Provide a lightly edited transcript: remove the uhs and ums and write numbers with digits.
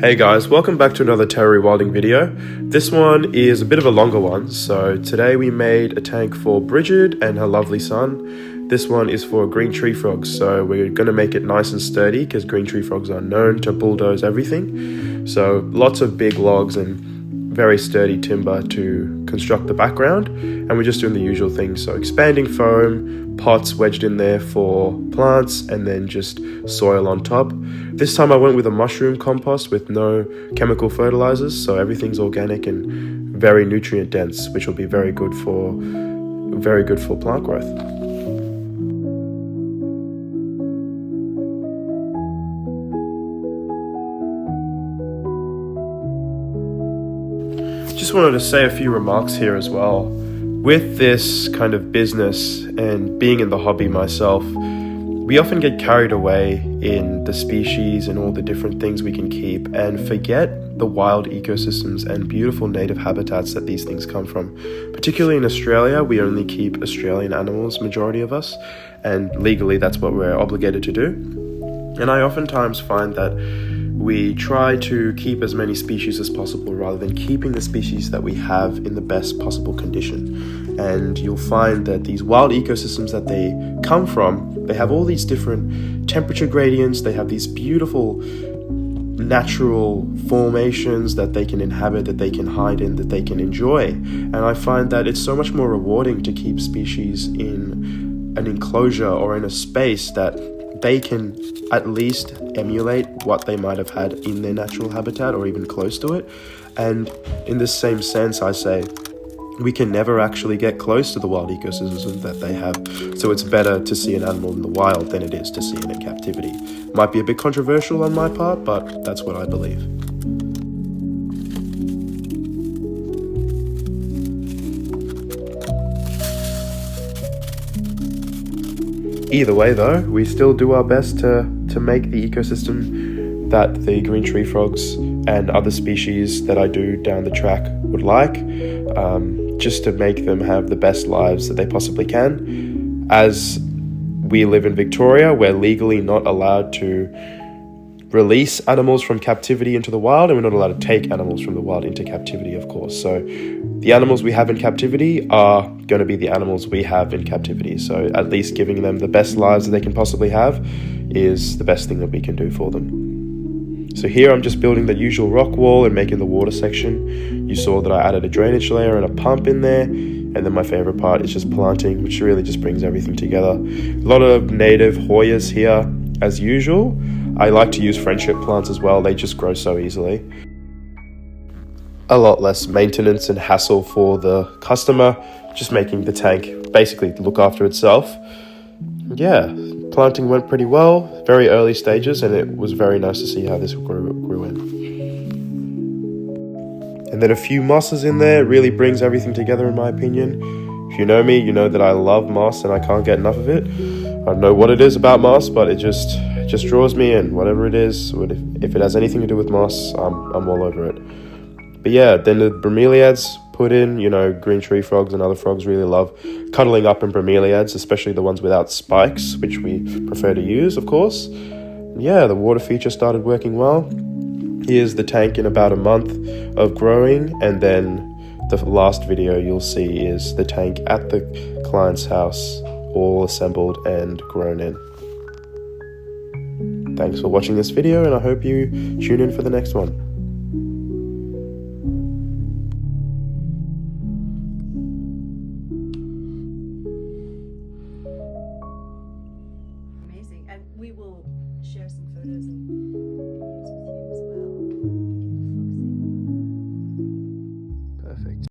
Hey guys, welcome back to another terra rewilding video. This one is a bit of a longer one. So today we made a tank for Bridget and her lovely son. This one is for green tree frogs, so we're going to make it nice and sturdy because green tree frogs are known to bulldoze everything. So lots of big logs and very sturdy timber to construct the background, and we're just doing the usual things, so expanding foam, pots wedged in there for plants, and then just soil on top. This time I went with a mushroom compost with no chemical fertilizers, so everything's organic and very nutrient dense, which will be very good for plant growth. Just wanted to say a few remarks here as well. With this kind of business and being in the hobby myself, we often get carried away in the species and all the different things we can keep and forget the wild ecosystems and beautiful native habitats that these things come from. Particularly in Australia, we only keep Australian animals, majority of us, and legally that's what we're obligated to do. And I oftentimes find that we try to keep as many species as possible rather than keeping the species that we have in the best possible condition. And you'll find that these wild ecosystems that they come from, they have all these different temperature gradients, they have these beautiful natural formations that they can inhabit, that they can hide in, that they can enjoy. And I find that it's so much more rewarding to keep species in an enclosure or in a space that they can at least emulate what they might have had in their natural habitat or even close to it. And in this same sense, I say, we can never actually get close to the wild ecosystems that they have. So it's better to see an animal in the wild than it is to see it in captivity. Might be a bit controversial on my part, but that's what I believe. Either way though, we still do our best to make the ecosystem that the green tree frogs and other species that I do down the track would like, just to make them have the best lives that they possibly can. As we live in Victoria, we're legally not allowed to release animals from captivity into the wild, and we're not allowed to take animals from the wild into captivity, of course. So the animals we have in captivity are going to be the animals we have in captivity. So at least giving them the best lives that they can possibly have is the best thing that we can do for them. So here I'm just building the usual rock wall and making the water section. You saw that I added a drainage layer and a pump in there. And then my favorite part is just planting, which really just brings everything together. A lot of native Hoyas here as usual. I like to use friendship plants as well. They just grow so easily. A lot less maintenance and hassle for the customer, just making the tank basically look after itself. Yeah, planting went pretty well, very early stages, and it was very nice to see how this grew in. And then a few mosses in there really brings everything together in my opinion. If you know me, you know that I love moss and I can't get enough of it. I don't know what it is about moss, but it just draws me in, whatever it is. If it has anything to do with moss, I'm all over it. But yeah, then the bromeliads put in, green tree frogs and other frogs really love cuddling up in bromeliads, especially the ones without spikes, which we prefer to use, of course. Yeah, the water feature started working well. Here's the tank in about a month of growing, and then the last video you'll see is the tank at the client's house, all assembled and grown in. Thanks for watching this video, and I hope you tune in for the next one. Amazing. And we will share some photos.